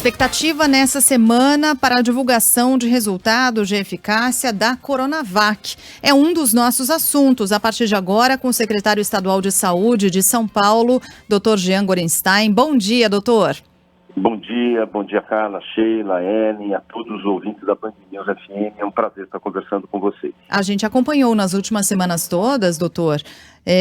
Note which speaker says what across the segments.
Speaker 1: Expectativa nessa semana para a divulgação de resultados de eficácia da Coronavac. É um dos nossos assuntos, a partir de agora, com o secretário estadual de Saúde de São Paulo, Dr. Jean Gorenstein. Bom dia, doutor.
Speaker 2: Bom dia, Carla, Sheila, Ellen, a todos os ouvintes da Band News FM. É um prazer estar conversando com vocês.
Speaker 1: A gente acompanhou nas últimas semanas todas, doutor,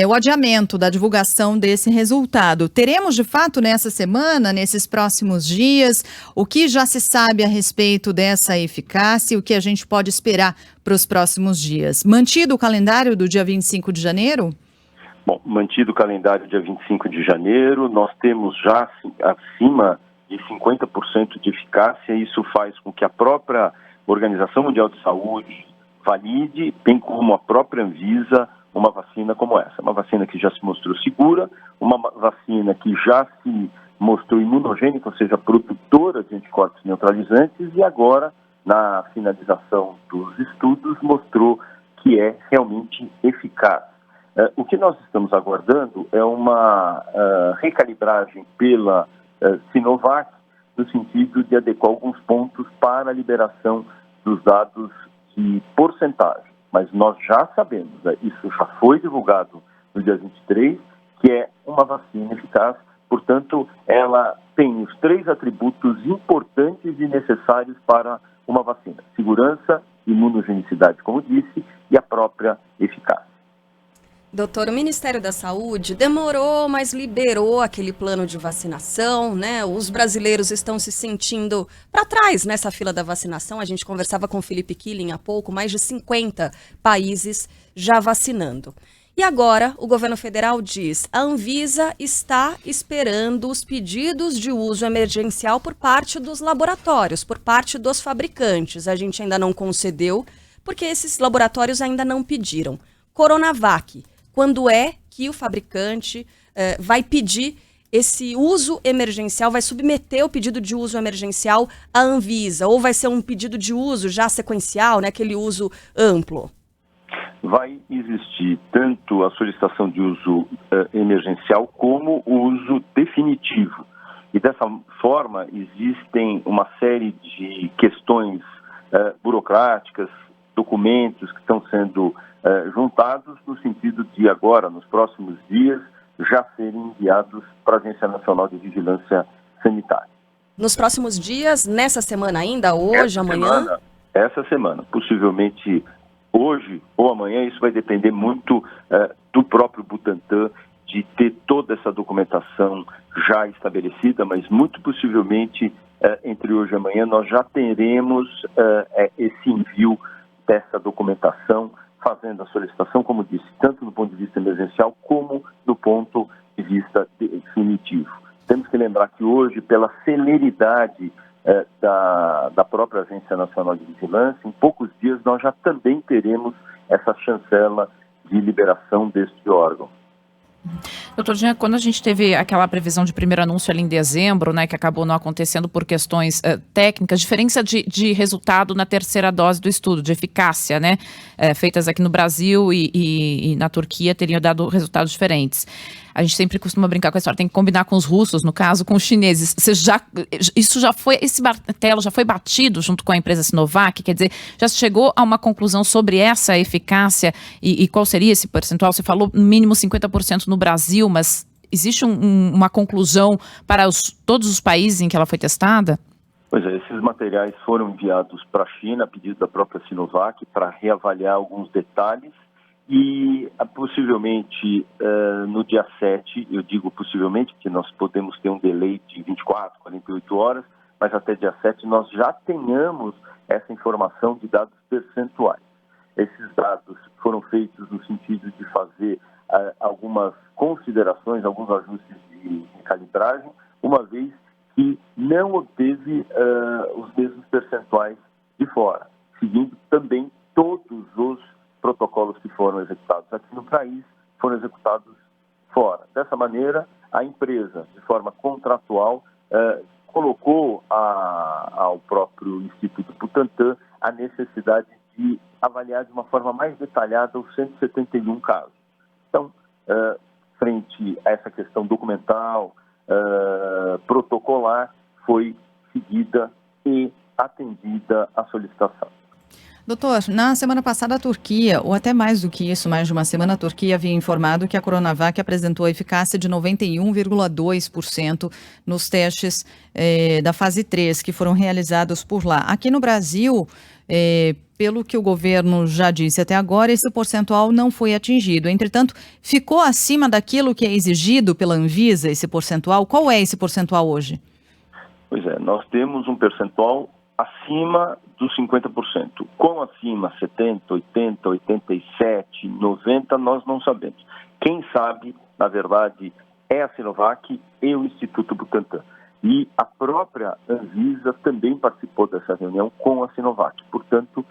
Speaker 1: o adiamento da divulgação desse resultado. Teremos, de fato, nessa semana, nesses próximos dias, o que já se sabe a respeito dessa eficácia e o que a gente pode esperar para os próximos dias? Mantido o calendário do dia 25 de janeiro?
Speaker 2: Bom, mantido o calendário dia 25 de janeiro, nós temos já acima de 50% de eficácia. Isso faz com que a própria Organização Mundial de Saúde valide, bem como a própria Anvisa, uma vacina como essa. Uma vacina que já se mostrou segura, uma vacina que já se mostrou imunogênica, ou seja, produtora de anticorpos neutralizantes, e agora, na finalização dos estudos, mostrou que é realmente eficaz. O que nós estamos aguardando é uma recalibragem pela Sinovac, no sentido de adequar alguns pontos para a liberação dos dados de porcentagem. Mas nós já sabemos, isso já foi divulgado no dia 23, que é uma vacina eficaz. Portanto, ela tem os 3 atributos importantes e necessários para uma vacina: segurança, imunogenicidade, como disse, e a própria eficácia.
Speaker 3: Doutor, o Ministério da Saúde demorou, mas liberou aquele plano de vacinação, né? Os brasileiros estão se sentindo para trás nessa fila da vacinação. A gente conversava com o Felipe Killing há pouco, mais de 50 países já vacinando. E agora o governo federal diz: a Anvisa está esperando os pedidos de uso emergencial por parte dos laboratórios, por parte dos fabricantes. A gente ainda não concedeu, porque esses laboratórios ainda não pediram. Coronavac. Quando é que o fabricante vai pedir esse uso emergencial, vai submeter o pedido de uso emergencial à Anvisa? Ou vai ser um pedido de uso já sequencial, né, aquele uso amplo?
Speaker 2: Vai existir tanto a solicitação de uso emergencial como o uso definitivo. E dessa forma existem uma série de questões burocráticas, documentos que estão sendo juntados no sentido de agora, nos próximos dias, já serem enviados para a Agência Nacional de Vigilância Sanitária.
Speaker 3: Nos próximos dias, nessa semana ainda, hoje, amanhã?
Speaker 2: Essa semana, possivelmente hoje ou amanhã. Isso vai depender muito do próprio Butantan, de ter toda essa documentação já estabelecida, mas muito possivelmente entre hoje e amanhã nós já teremos esse envio dessa documentação, fazendo a solicitação, como disse, tanto do ponto de vista emergencial como do ponto de vista definitivo. Temos que lembrar que hoje, pela celeridade da própria Agência Nacional de Vigilância, em poucos dias nós já também teremos essa chancela de liberação deste órgão.
Speaker 4: Doutor Jean, quando a gente teve aquela previsão de primeiro anúncio ali em dezembro, né, que acabou não acontecendo por questões técnicas, diferença de resultado na terceira dose do estudo, de eficácia, né, feitas aqui no Brasil e na Turquia teriam dado resultados diferentes. A gente sempre costuma brincar com a história, tem que combinar com os russos, no caso, com os chineses. Esse martelo já foi batido junto com a empresa Sinovac? Quer dizer, já se chegou a uma conclusão sobre essa eficácia e qual seria esse percentual? Você falou no mínimo 50% no Brasil, mas existe uma conclusão para todos os países em que ela foi testada?
Speaker 2: Pois é, esses materiais foram enviados para a China, a pedido da própria Sinovac, para reavaliar alguns detalhes. E possivelmente no dia 7, eu digo possivelmente, porque nós podemos ter um delay de 24, 48 horas, mas até dia 7 nós já tenhamos essa informação de dados percentuais. Esses dados foram feitos no sentido de fazer algumas considerações, alguns ajustes de calibragem, uma vez que não obteve os mesmos percentuais de fora, seguindo também todos os protocolos que foram executados aqui no país foram executados fora. Dessa maneira, a empresa, de forma contratual, colocou ao próprio Instituto Butantan a necessidade de avaliar de uma forma mais detalhada os 171 casos. Então, frente a essa questão documental, protocolar, foi seguida e atendida a solicitação.
Speaker 1: Doutor, na semana passada a Turquia, ou até mais do que isso, mais de uma semana, a Turquia havia informado que a Coronavac apresentou eficácia de 91,2% nos testes da fase 3 que foram realizados por lá. Aqui no Brasil, pelo que o governo já disse até agora, esse percentual não foi atingido. Entretanto, ficou acima daquilo que é exigido pela Anvisa, esse percentual? Qual é esse percentual hoje?
Speaker 2: Pois é, nós temos um percentual acima dos 50%. Quão acima, 70%, 80%, 87%, 90%, nós não sabemos. Quem sabe, na verdade, é a Sinovac e o Instituto Butantan. E a própria Anvisa também participou dessa reunião com a Sinovac. Portanto,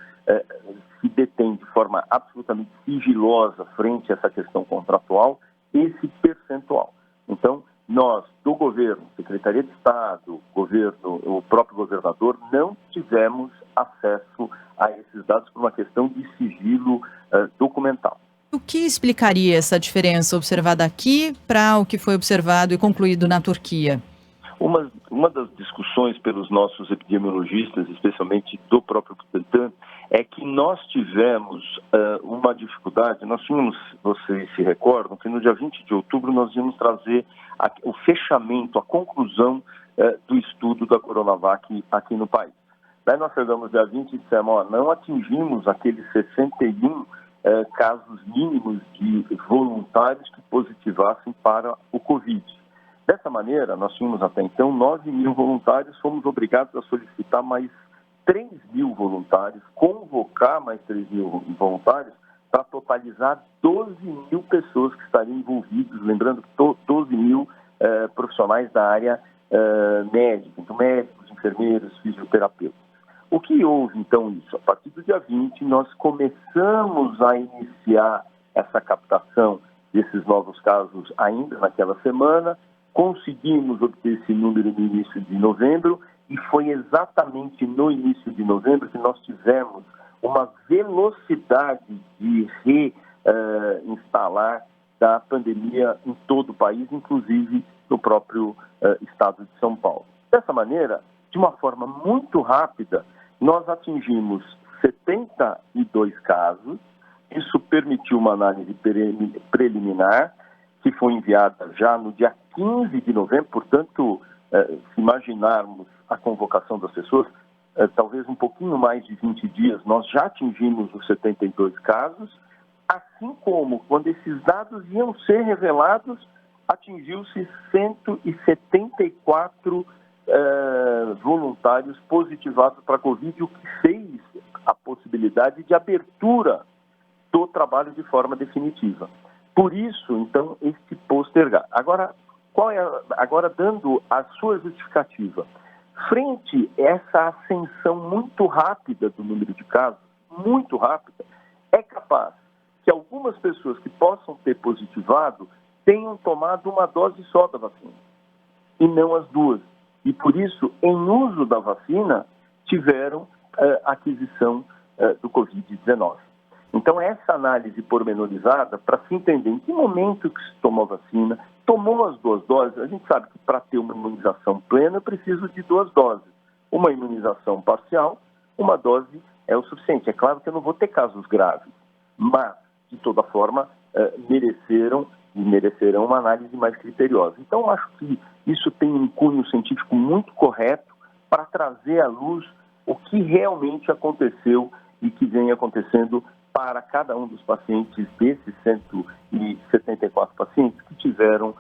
Speaker 2: se detém de forma absolutamente sigilosa frente a essa questão contratual esse percentual. Então, nós, do governo, Secretaria de Estado, governo, o próprio governador, não tivemos acesso a esses dados por uma questão de sigilo documental.
Speaker 1: O que explicaria essa diferença observada aqui para o que foi observado e concluído na Turquia?
Speaker 2: Uma das discussões pelos nossos epidemiologistas, especialmente do próprio Butantan, é que nós tivemos uma dificuldade. Nós tínhamos, vocês se recordam, que no dia 20 de outubro nós íamos trazer o fechamento, a conclusão do estudo da Coronavac aqui no país. Daí nós chegamos dia 20 e dissemos, não atingimos aqueles 61 casos mínimos de voluntários que positivassem para o Covid. Dessa maneira, nós tínhamos até então 9 mil voluntários, fomos obrigados a solicitar mais 3 mil voluntários, convocar mais 3 mil voluntários para totalizar 12 mil pessoas que estariam envolvidas, lembrando que 12 mil profissionais da área médica, então médicos, enfermeiros, fisioterapeutas. O que houve então isso? A partir do dia 20, nós começamos a iniciar essa captação desses novos casos ainda naquela semana, conseguimos obter esse número no início de novembro e foi exatamente no início de novembro que nós tivemos uma velocidade de reinstalar da pandemia em todo o país, inclusive no próprio estado de São Paulo. Dessa maneira, de uma forma muito rápida, nós atingimos 72 casos, isso permitiu uma análise preliminar, que foi enviada já no dia 15 de novembro, portanto, se imaginarmos a convocação das pessoas, talvez um pouquinho mais de 20 dias, nós já atingimos os 72 casos, assim como, quando esses dados iam ser revelados, atingiu-se 174 voluntários positivados para a Covid, o que fez a possibilidade de abertura do trabalho de forma definitiva. Por isso, então, este postergar. Agora, agora dando a sua justificativa, frente a essa ascensão muito rápida do número de casos, muito rápida, é capaz que algumas pessoas que possam ter positivado tenham tomado uma dose só da vacina, e não as duas. E por isso, em uso da vacina, tiveram aquisição do Covid-19. Então, essa análise pormenorizada, para se entender em que momento que se tomou a vacina, tomou as 2 doses, a gente sabe que para ter uma imunização plena, eu preciso de 2 doses. Uma imunização parcial, uma dose é o suficiente. É claro que eu não vou ter casos graves, mas, de toda forma, mereceram e merecerão uma análise mais criteriosa. Então, acho que isso tem um cunho científico muito correto para trazer à luz o que realmente aconteceu e que vem acontecendo para cada um dos pacientes, desses 174 pacientes que tiveram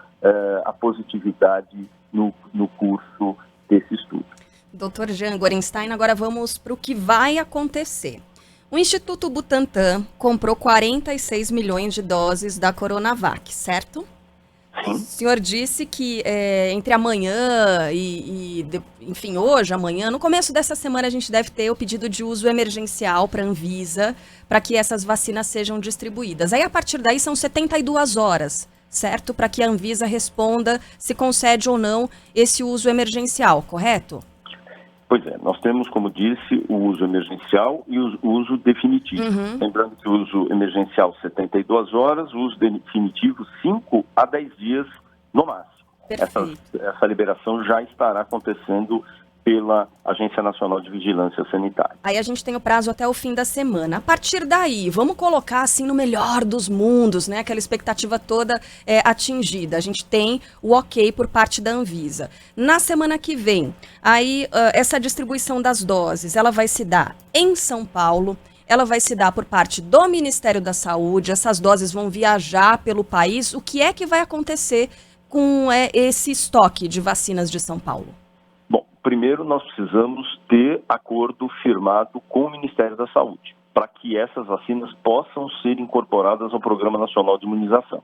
Speaker 2: a positividade no curso desse estudo.
Speaker 3: Dr. Jean Gorenstein, agora vamos para o que vai acontecer. O Instituto Butantan comprou 46 milhões de doses da Coronavac, certo?
Speaker 2: Sim.
Speaker 3: O senhor disse que entre amanhã enfim, hoje, amanhã, no começo dessa semana, a gente deve ter o pedido de uso emergencial para a Anvisa, para que essas vacinas sejam distribuídas. Aí, a partir daí, são 72 horas, certo? Para que a Anvisa responda se concede ou não esse uso emergencial, correto?
Speaker 2: Pois é, nós temos, como disse, o uso emergencial e o uso definitivo. Lembrando que o uso emergencial 72 horas, o uso definitivo 5 a 10 dias no máximo. Essa liberação já estará acontecendo pela Agência Nacional de Vigilância Sanitária.
Speaker 3: Aí a gente tem o prazo até o fim da semana. A partir daí, vamos colocar assim no melhor dos mundos, né? Aquela expectativa toda atingida. A gente tem o ok por parte da Anvisa. Na semana que vem, aí essa distribuição das doses, ela vai se dar em São Paulo, ela vai se dar por parte do Ministério da Saúde, essas doses vão viajar pelo país. O que é que vai acontecer com esse estoque de vacinas de São Paulo?
Speaker 2: Bom, primeiro nós precisamos ter acordo firmado com o Ministério da Saúde, para que essas vacinas possam ser incorporadas ao Programa Nacional de Imunização.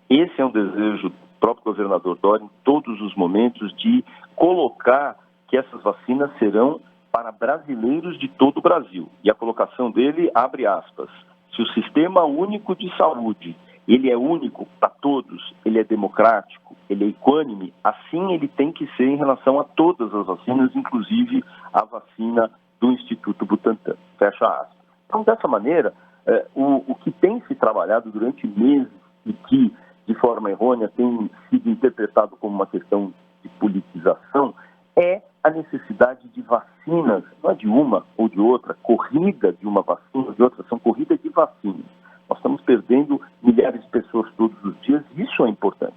Speaker 2: Esse é um desejo do próprio governador Dória em todos os momentos de colocar que essas vacinas serão para brasileiros de todo o Brasil. E a colocação dele, abre aspas, se o Sistema Único de Saúde ele é único para todos, ele é democrático, ele é equânime, assim ele tem que ser em relação a todas as vacinas, inclusive a vacina do Instituto Butantan. Fecha aspas. Então, dessa maneira, o que tem se trabalhado durante meses e que, de forma errônea, tem sido interpretado como uma questão de politização, é a necessidade de vacinas, não é de uma ou de outra, corrida de uma vacina ou de outra, são corrida de vacinas. Nós estamos perdendo milhares de pessoas todos os dias, e isso é importante.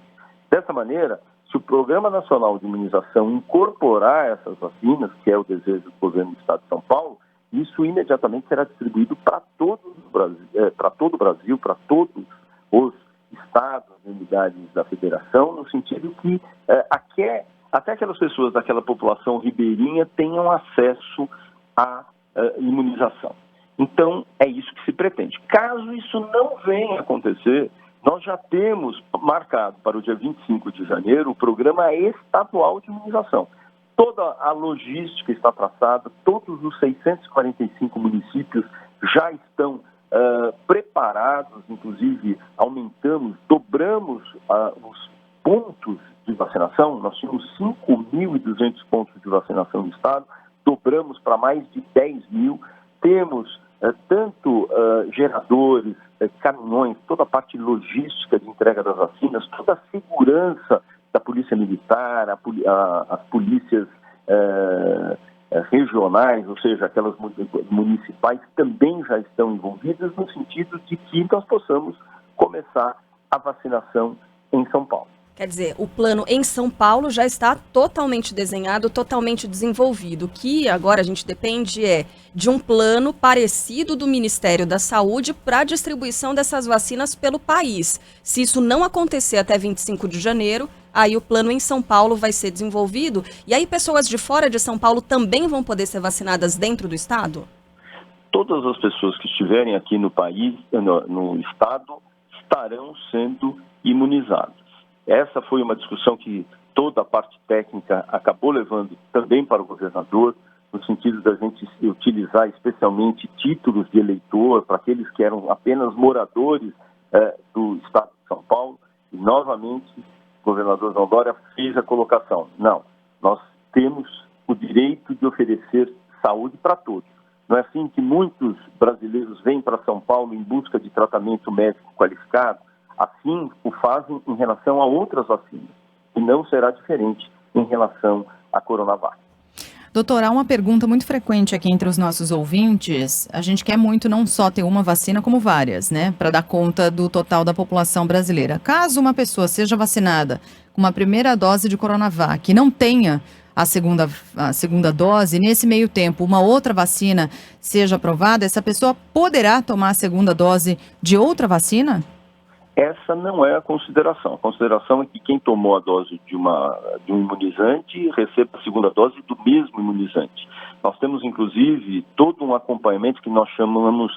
Speaker 2: Dessa maneira, se o Programa Nacional de Imunização incorporar essas vacinas, que é o desejo do governo do Estado de São Paulo, isso imediatamente será distribuído para todo o Brasil, para todos os estados e unidades da federação, no sentido que até aquelas pessoas daquela população ribeirinha tenham acesso à imunização. Então, é isso que se pretende. Caso isso não venha a acontecer, nós já temos marcado para o dia 25 de janeiro o Programa Estadual de Imunização. Toda a logística está traçada, todos os 645 municípios já estão preparados, inclusive dobramos os pontos de vacinação. Nós tínhamos 5.200 pontos de vacinação no estado, dobramos para mais de 10 mil, temos tanto geradores, caminhões, toda a parte logística de entrega das vacinas, toda a segurança da Polícia Militar, as polícias regionais, ou seja, aquelas municipais, também já estão envolvidas no sentido de que nós possamos começar a vacinação em São Paulo.
Speaker 3: Quer dizer, o plano em São Paulo já está totalmente desenhado, totalmente desenvolvido. O que agora a gente depende de um plano parecido do Ministério da Saúde para a distribuição dessas vacinas pelo país. Se isso não acontecer até 25 de janeiro, aí o plano em São Paulo vai ser desenvolvido. E aí pessoas de fora de São Paulo também vão poder ser vacinadas dentro do estado?
Speaker 2: Todas as pessoas que estiverem aqui no país, no estado, estarão sendo imunizadas. Essa foi uma discussão que toda a parte técnica acabou levando também para o governador, no sentido da gente utilizar especialmente títulos de eleitor para aqueles que eram apenas moradores do estado de São Paulo. E, novamente, o governador João Dória fez a colocação. Não, nós temos o direito de oferecer saúde para todos. Não é assim que muitos brasileiros vêm para São Paulo em busca de tratamento médico qualificado? Assim o fazem em relação a outras vacinas, e não será diferente em relação à Coronavac.
Speaker 1: Doutor, há uma pergunta muito frequente aqui entre os nossos ouvintes. A gente quer muito não só ter uma vacina, como várias, né? Para dar conta do total da população brasileira. Caso uma pessoa seja vacinada com uma primeira dose de Coronavac e não tenha a segunda dose, nesse meio tempo uma outra vacina seja aprovada, essa pessoa poderá tomar a segunda dose de outra vacina?
Speaker 2: Essa não é a consideração. A consideração é que quem tomou a dose de um imunizante receba a segunda dose do mesmo imunizante. Nós temos, inclusive, todo um acompanhamento que nós chamamos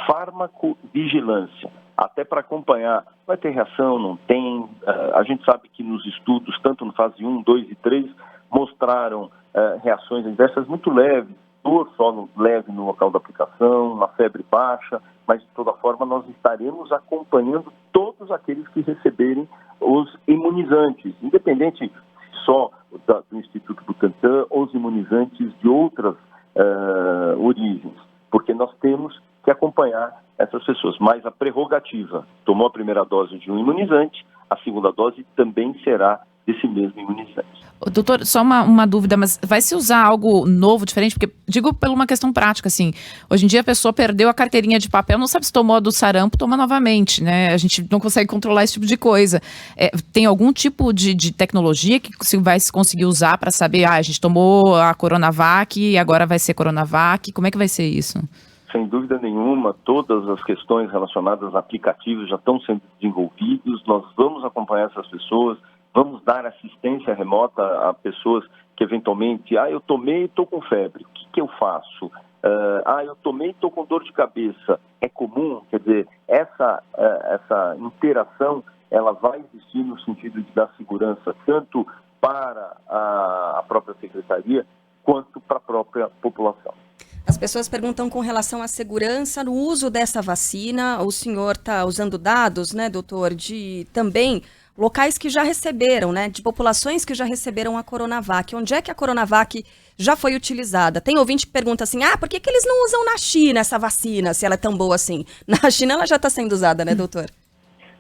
Speaker 2: farmacovigilância, até para acompanhar, vai ter reação, não tem. A gente sabe que nos estudos, tanto no fase 1, 2 e 3, mostraram reações adversas muito leves, dor só leve no local da aplicação, uma febre baixa, mas de toda forma nós estaremos acompanhando todos aqueles que receberem os imunizantes, independente só do Instituto Butantan ou os imunizantes de outras origens, porque nós temos que acompanhar essas pessoas. Mas a prerrogativa, tomou a primeira dose de um imunizante, a segunda dose também será desse mesmo imunizante.
Speaker 4: Doutor, só uma dúvida, mas vai se usar algo novo, diferente? Porque, digo por uma questão prática, assim, hoje em dia a pessoa perdeu a carteirinha de papel, não sabe se tomou a do sarampo, toma novamente, né? A gente não consegue controlar esse tipo de coisa. Tem algum tipo de tecnologia que se vai se conseguir usar para saber, a gente tomou a Coronavac e agora vai ser Coronavac, como é que vai ser isso?
Speaker 2: Sem dúvida nenhuma, todas as questões relacionadas a aplicativos já estão sendo desenvolvidos, nós vamos acompanhar essas pessoas, vamos dar assistência remota a pessoas que eventualmente, eu tomei e estou com febre, o que eu faço? Eu tomei e estou com dor de cabeça, é comum? Quer dizer, essa interação, ela vai existir no sentido de dar segurança, tanto para a própria secretaria, quanto para a própria população.
Speaker 3: As pessoas perguntam com relação à segurança no uso dessa vacina. O senhor está usando dados, né, doutor, de também locais que já receberam, né, de populações que já receberam a Coronavac. Onde é que a Coronavac já foi utilizada? Tem ouvinte que pergunta assim, por que eles não usam na China essa vacina, se ela é tão boa assim? Na China ela já está sendo usada, né, doutor?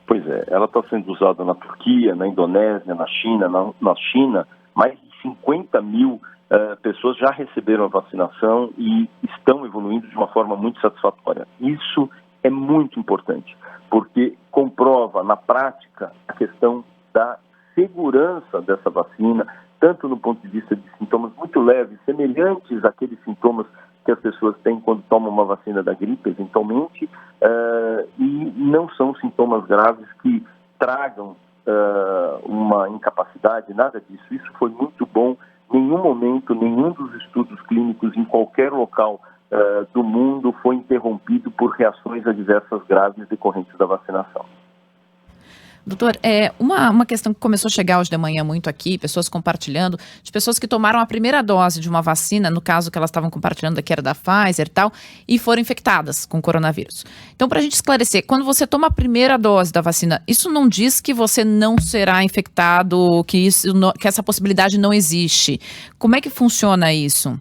Speaker 2: Pois é, ela está sendo usada na Turquia, na Indonésia, na China. Na China, mais de 50 mil pessoas já receberam a vacinação e estão evoluindo de uma forma muito satisfatória. Isso é muito importante, porque comprova na prática a questão da segurança dessa vacina, tanto no ponto de vista de sintomas muito leves, semelhantes àqueles sintomas que as pessoas têm quando tomam uma vacina da gripe, eventualmente, e não são sintomas graves que tragam uma incapacidade, nada disso. Isso foi muito bom. Nenhum momento, nenhum dos estudos clínicos em qualquer local do mundo foi interrompido por reações adversas graves decorrentes da vacinação.
Speaker 4: Doutor, uma questão que começou a chegar hoje de manhã muito aqui, pessoas compartilhando, de pessoas que tomaram a primeira dose de uma vacina, no caso que elas estavam compartilhando aqui era da Pfizer e tal, e foram infectadas com coronavírus. Então, para a gente esclarecer, quando você toma a primeira dose da vacina, isso não diz que você não será infectado, que essa possibilidade não existe. Como é que funciona isso?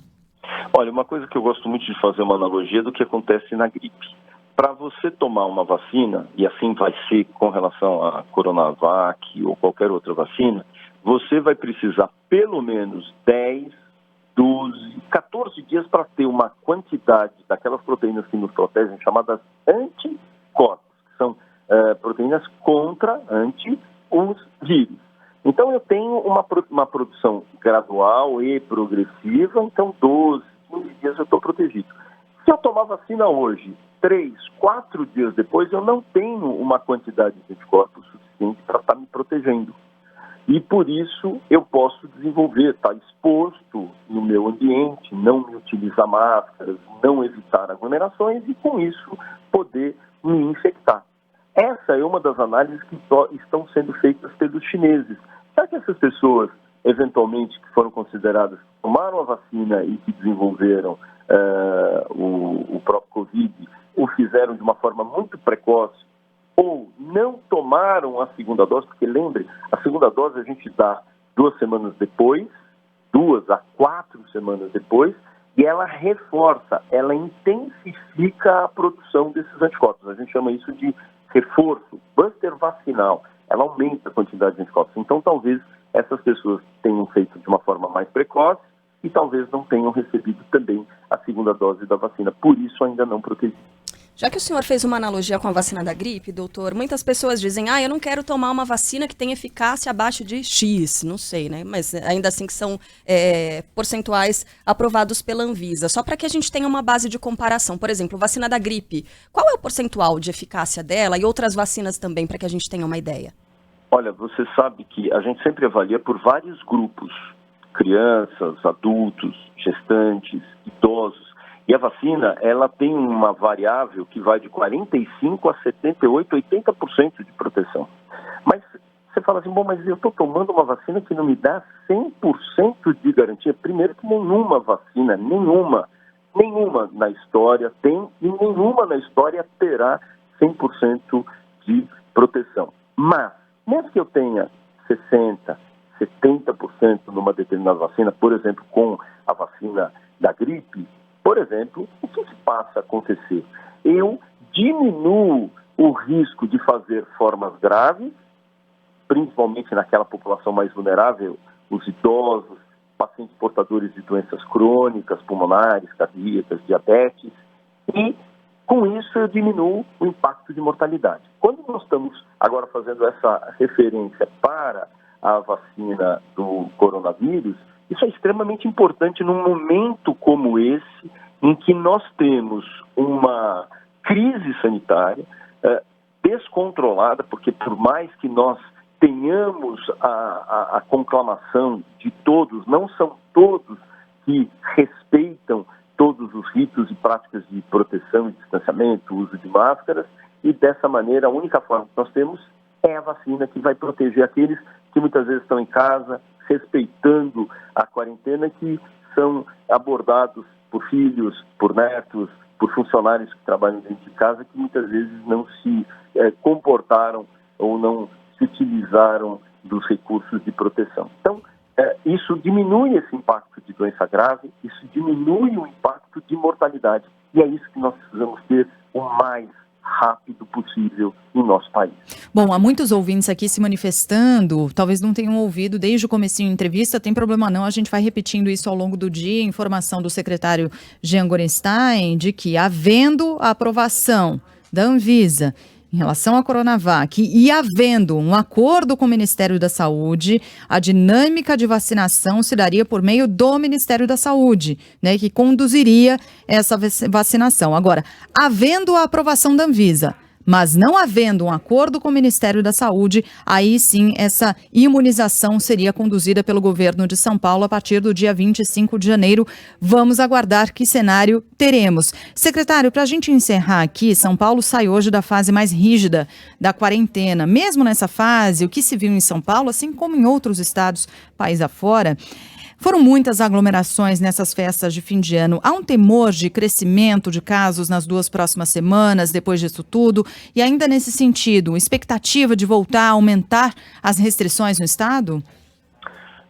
Speaker 2: Olha, uma coisa que eu gosto muito de fazer uma analogia do que acontece na gripe. Para você tomar uma vacina, e assim vai ser com relação à Coronavac ou qualquer outra vacina, você vai precisar pelo menos 10, 12, 14 dias para ter uma quantidade daquelas proteínas que nos protegem, chamadas anticorpos, que são proteínas contra os vírus. Então eu tenho uma produção gradual e progressiva, então 12, 15 dias eu estou protegido. Se eu tomar vacina hoje, 3, 4 dias depois, eu não tenho uma quantidade de anticorpos suficiente para estar me protegendo. E por isso eu posso desenvolver, estar exposto no meu ambiente, não me utilizar máscaras, não evitar aglomerações e com isso poder me infectar. Essa é uma das análises que estão sendo feitas pelos chineses. Será que essas pessoas, eventualmente, que foram consideradas, tomaram a vacina e que desenvolveram o próprio Covid, o fizeram de uma forma muito precoce, ou não tomaram a segunda dose, porque lembre, a segunda dose a gente dá 2 semanas depois, 2 a 4 semanas depois, e ela reforça, ela intensifica a produção desses anticorpos. A gente chama isso de reforço, booster vacinal. Ela aumenta a quantidade de anticorpos. Então, talvez essas pessoas tenham feito de uma forma mais precoce e talvez não tenham recebido também a segunda dose da vacina. Por isso, ainda não protegido.
Speaker 3: Já que o senhor fez uma analogia com a vacina da gripe, doutor, muitas pessoas dizem, eu não quero tomar uma vacina que tem eficácia abaixo de X, não sei, né? Mas ainda assim que são percentuais aprovados pela Anvisa. Só para que a gente tenha uma base de comparação. Por exemplo, vacina da gripe, qual é o percentual de eficácia dela e outras vacinas também, para que a gente tenha uma ideia?
Speaker 2: Olha, você sabe que a gente sempre avalia por vários grupos, crianças, adultos, gestantes, idosos. E a vacina, ela tem uma variável que vai de 45% a 78%, 80% de proteção. Mas você fala assim, mas eu estou tomando uma vacina que não me dá 100% de garantia. Primeiro que nenhuma vacina, nenhuma na história tem e nenhuma na história terá 100% de proteção. Mas, mesmo que eu tenha 60%, 70% numa determinada vacina, por exemplo, com a vacina da gripe, por exemplo, o que passa a acontecer? Eu diminuo o risco de fazer formas graves principalmente naquela população mais vulnerável, os idosos, pacientes portadores de doenças crônicas, pulmonares, cardíacas, diabetes, e com isso eu diminuo o impacto de mortalidade. Quando nós estamos agora fazendo essa referência para a vacina do coronavírus, isso é extremamente importante num momento como esse, em que nós temos uma crise sanitária descontrolada, porque por mais que nós tenhamos a conclamação de todos, não são todos que respeitam todos os ritos e práticas de proteção e distanciamento, uso de máscaras, e dessa maneira a única forma que nós temos é a vacina, que vai proteger aqueles que muitas vezes estão em casa, respeitando a quarentena, que são abordados por filhos, por netos, por funcionários que trabalham dentro de casa, que muitas vezes não se comportaram ou não se utilizaram dos recursos de proteção. Então, isso diminui esse impacto de doença grave, isso diminui o impacto de mortalidade. E é isso que nós precisamos ter o mais rápido possível no nosso país.
Speaker 1: Bom, há muitos ouvintes aqui se manifestando, talvez não tenham ouvido desde o comecinho da entrevista, tem problema não, a gente vai repetindo isso ao longo do dia, informação do secretário Jean Gorenstein, de que havendo a aprovação da Anvisa em relação à Coronavac e havendo um acordo com o Ministério da Saúde, a dinâmica de vacinação se daria por meio do Ministério da Saúde, né, que conduziria essa vacinação. Agora, havendo a aprovação da Anvisa, mas não havendo um acordo com o Ministério da Saúde, aí sim essa imunização seria conduzida pelo governo de São Paulo a partir do dia 25 de janeiro. Vamos aguardar que cenário teremos. Secretário, para a gente encerrar aqui, São Paulo sai hoje da fase mais rígida da quarentena. Mesmo nessa fase, o que se viu em São Paulo, assim como em outros estados, país afora, foram muitas aglomerações nessas festas de fim de ano. Há um temor de crescimento de casos nas 2 próximas semanas, depois disso tudo? E ainda nesse sentido, expectativa de voltar a aumentar as restrições no Estado?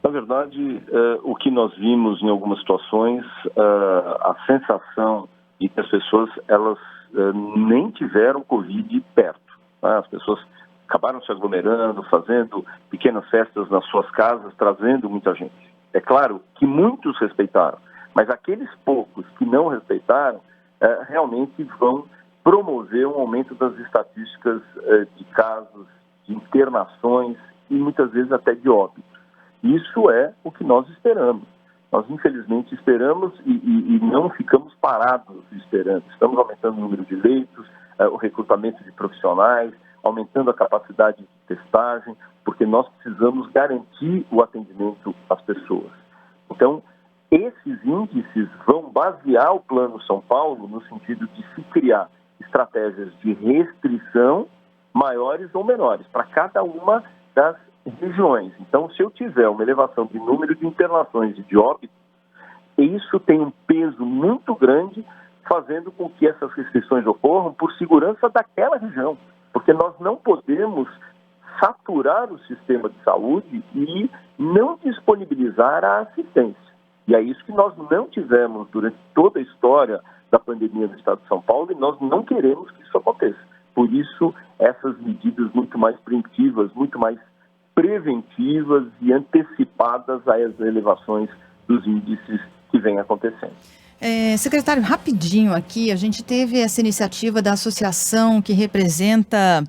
Speaker 2: Na verdade, o que nós vimos em algumas situações, a sensação de que as pessoas elas nem tiveram Covid perto. Né? As pessoas acabaram se aglomerando, fazendo pequenas festas nas suas casas, trazendo muita gente. É claro que muitos respeitaram, mas aqueles poucos que não respeitaram realmente vão promover um aumento das estatísticas de casos, de internações e muitas vezes até de óbito. Isso é o que nós esperamos. Nós infelizmente esperamos e não ficamos parados esperando. Estamos aumentando o número de leitos, o recrutamento de profissionais, aumentando a capacidade de testagem, porque nós precisamos garantir o atendimento às pessoas. Então, esses índices vão basear o Plano São Paulo no sentido de se criar estratégias de restrição maiores ou menores para cada uma das regiões. Então, se eu tiver uma elevação de número de internações e de óbitos, isso tem um peso muito grande, fazendo com que essas restrições ocorram por segurança daquela região, porque nós não podemos saturar o sistema de saúde e não disponibilizar a assistência. E é isso que nós não tivemos durante toda a história da pandemia no estado de São Paulo, e nós não queremos que isso aconteça. Por isso, essas medidas muito mais preventivas, muito mais preventivas e antecipadas às elevações dos índices que vem acontecendo.
Speaker 1: Secretário, rapidinho aqui, a gente teve essa iniciativa da associação que representa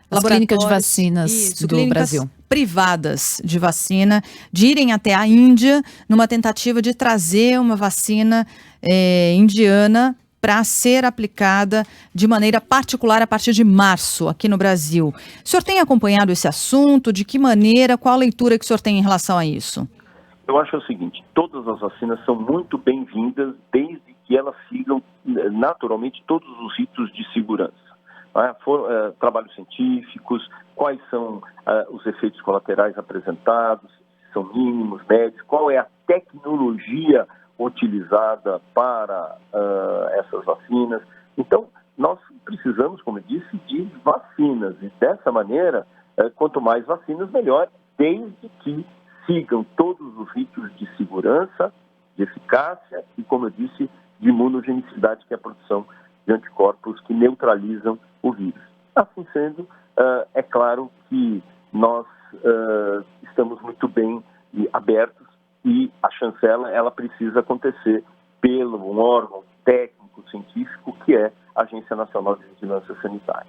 Speaker 4: as clínicas de vacinas do Brasil,
Speaker 1: privadas de vacina, de irem até a Índia numa tentativa de trazer uma vacina indiana para ser aplicada de maneira particular a partir de março aqui no Brasil. O senhor tem acompanhado esse assunto? De que maneira? Qual a leitura que o senhor tem em relação a isso?
Speaker 2: Eu acho o seguinte, todas as vacinas são muito bem-vindas desde que elas sigam naturalmente todos os ritos de segurança. Trabalhos científicos, quais são os efeitos colaterais apresentados, se são mínimos, médios, qual é a tecnologia utilizada para essas vacinas. Então, nós precisamos, como eu disse, de vacinas. E dessa maneira, quanto mais vacinas, melhor, desde que sigam todos os ritos de segurança, de eficácia e, como eu disse, de imunogenicidade, que é a produção de anticorpos que neutralizam o vírus. Assim sendo, é claro que nós estamos muito bem abertos, e a chancela ela precisa acontecer pelo um órgão técnico, científico, que é a Agência Nacional de Vigilância Sanitária.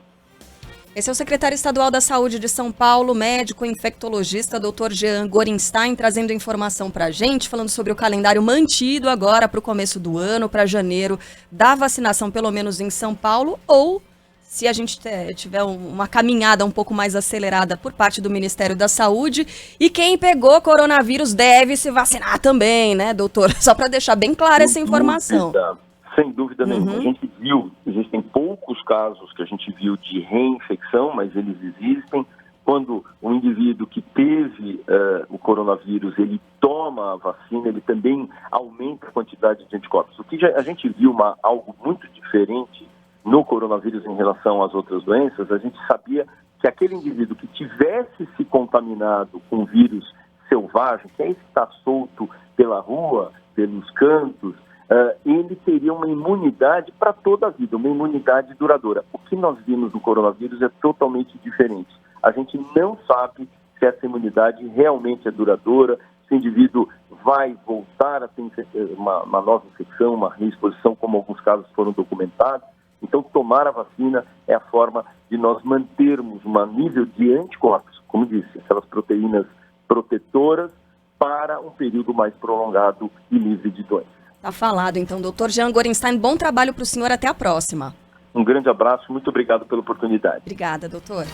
Speaker 3: Esse é o secretário estadual da Saúde de São Paulo, médico infectologista, Dr. Jean Gorenstein, trazendo informação para a gente, falando sobre o calendário mantido agora para o começo do ano, para janeiro, da vacinação, pelo menos em São Paulo, ou se a gente tiver uma caminhada um pouco mais acelerada por parte do Ministério da Saúde. E quem pegou coronavírus deve se vacinar também, né, doutor? Só para deixar bem clara essa informação.
Speaker 2: Sem dúvida nenhuma. A gente viu, existem poucos casos que a gente viu de reinfecção, mas eles existem. Quando um indivíduo que teve o coronavírus, ele toma a vacina, ele também aumenta a quantidade de anticorpos. O que a gente viu algo muito diferente no coronavírus em relação às outras doenças. A gente sabia que aquele indivíduo que tivesse se contaminado com vírus selvagem, que é esse que está solto pela rua, pelos cantos, ele teria uma imunidade para toda a vida, uma imunidade duradoura. O que nós vimos no coronavírus é totalmente diferente. A gente não sabe se essa imunidade realmente é duradoura, se o indivíduo vai voltar a ter uma nova infecção, uma reexposição, como alguns casos foram documentados. Então, tomar a vacina é a forma de nós mantermos um nível de anticorpos, como disse, aquelas proteínas protetoras, para um período mais prolongado e livre de doenças.
Speaker 3: Tá falado, então, doutor Jean Gorenstein, bom trabalho para o senhor, até a próxima.
Speaker 2: Um grande abraço, muito obrigado pela oportunidade.
Speaker 3: Obrigada, doutor.